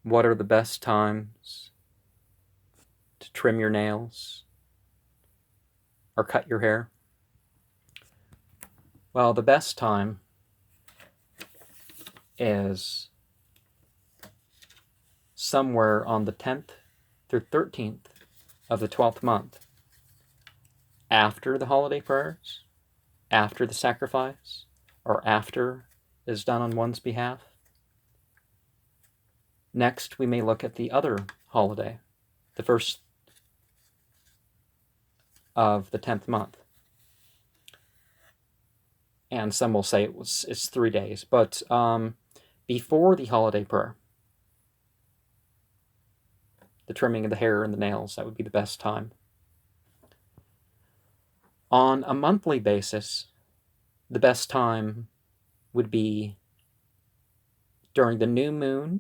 What are the best times to trim your nails or cut your hair? Well, the best time is somewhere on the 10th through 13th of the 12th month, after the holiday prayers, after the sacrifice, or after is done on one's behalf. Next, we may look at the other holiday, the first of the 10th month. And some will say it's 3 days, but before the holiday prayer, the trimming of the hair and the nails, that would be the best time. On a monthly basis, the best time would be during the new moon,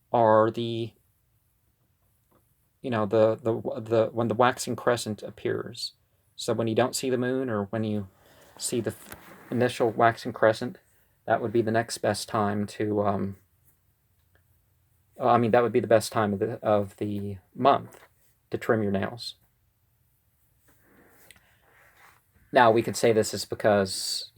or the when the waxing crescent appears. So when you don't see the moon, or when you see the initial waxing crescent, that would be the next best time to that would be the best time of the month to trim your nails. Now, we could say this is because,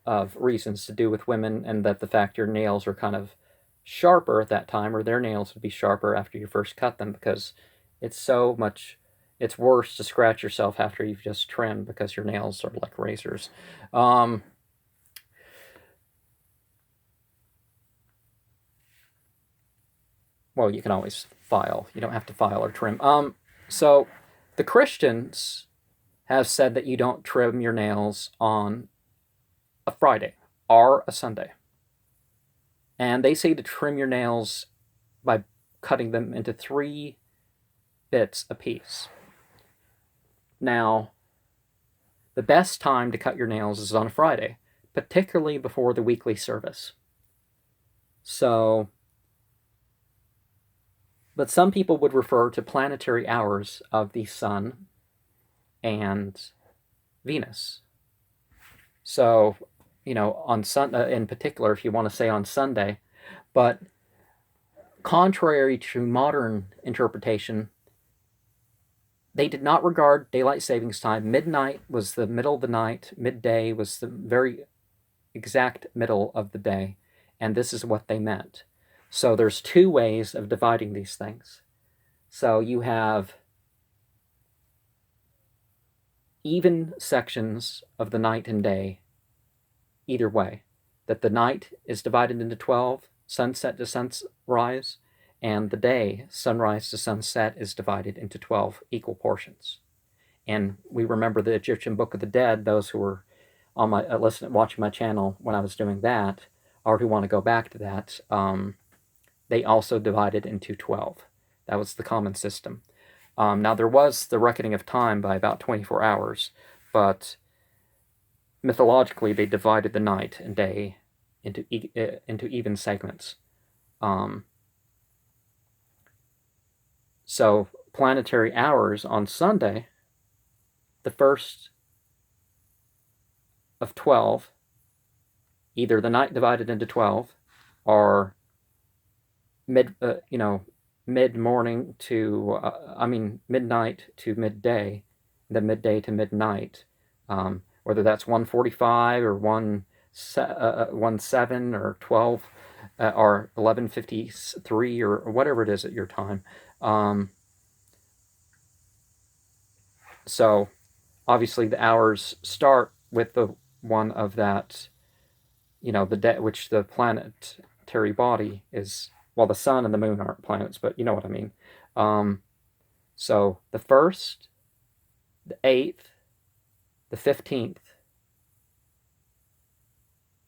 of reasons to do with women, and that the fact your nails are kind of sharper at that time, or their nails would be sharper after you first cut them, because it's worse to scratch yourself after you've just trimmed, because your nails are like razors. Well, you can always file. You don't have to file or trim. So the Christians have said that you don't trim your nails on a Friday or a Sunday. And they say to trim your nails by cutting them into 3 bits apiece. Now, the best time to cut your nails is on a Friday, particularly before the weekly service. But some people would refer to planetary hours of the Sun and Venus. So, on in particular, if you want to say on Sunday, but contrary to modern interpretation, they did not regard daylight savings time. Midnight was the middle of the night. Midday was the very exact middle of the day. And this is what they meant. So there's 2 ways of dividing these things. So you have even sections of the night and day, either way. That the night is divided into 12, sunset to sunrise, and the day, sunrise to sunset, is divided into 12 equal portions. And we remember the Egyptian Book of the Dead, those who were on my watching my channel when I was doing that, or who want to go back to that, they also divided into 12. That was the common system. Now, there was the reckoning of time by about 24 hours, but mythologically they divided the night and day into even segments. So planetary hours on Sunday, the first of 12, either the night divided into 12, or mid-morning to, midnight to midday, then midday to midnight, whether that's 1:45 or 1:07 or 12 or 11:53 or whatever it is at your time. So obviously the hours start with the one of that, the day, which the planetary body is. Well, the sun and the moon aren't planets, but you know what I mean. So the 1st, the 8th, the 15th,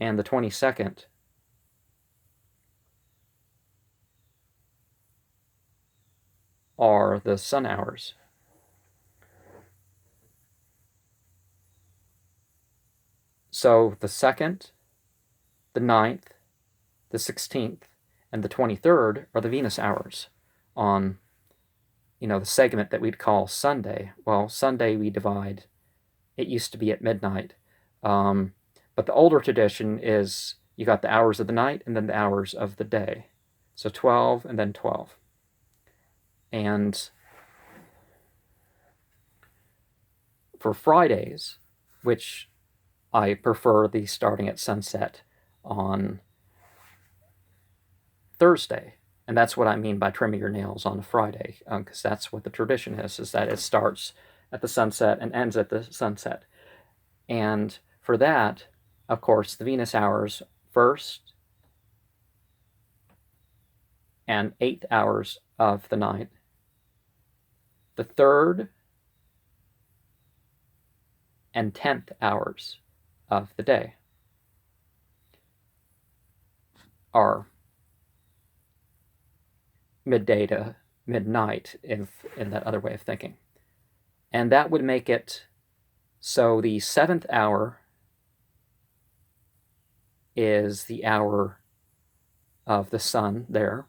and the 22nd are the sun hours. So the 2nd, the 9th, the 16th, and the 23rd are the Venus hours on, the segment that we'd call Sunday. Well, Sunday we divide, it used to be at midnight. But the older tradition is you got the hours of the night and then the hours of the day. So 12 and then 12. And for Fridays, which I prefer the starting at sunset on Thursday. And that's what I mean by trimming your nails on a Friday, because that's what the tradition is that it starts at the sunset and ends at the sunset. And for that, of course, the Venus hours, 1st and 8th hours of the night, the 3rd and 10th hours of the day are midday to midnight, in that other way of thinking. And that would make it so the 7th hour is the hour of the sun there,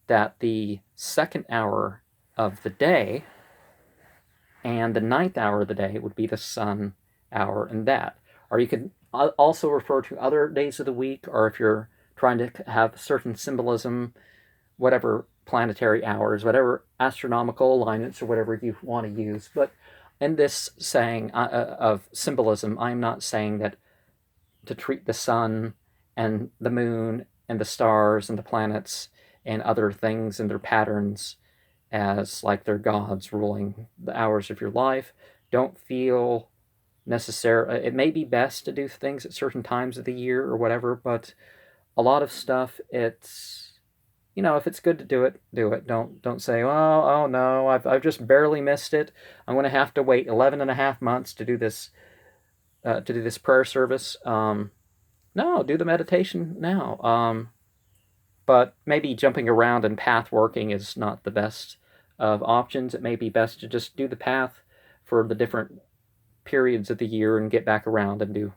that the 2nd hour of the day and the 9th hour of the day would be the sun hour in that. Or you could also refer to other days of the week, or if you're trying to have certain symbolism, whatever planetary hours, whatever astronomical alignments, or whatever you want to use. But in this saying of symbolism, I'm not saying that to treat the sun and the moon and the stars and the planets and other things and their patterns as like they're gods ruling the hours of your life. Don't feel necessary. It may be best to do things at certain times of the year or whatever, but a lot of stuff, it's, if it's good to do it, do it. Don't say, oh no, I've just barely missed it. I'm going to have to wait 11 and a half months to do this prayer service. No, do the meditation now. But maybe jumping around and path working is not the best of options. It may be best to just do the path for the different periods of the year and get back around and do,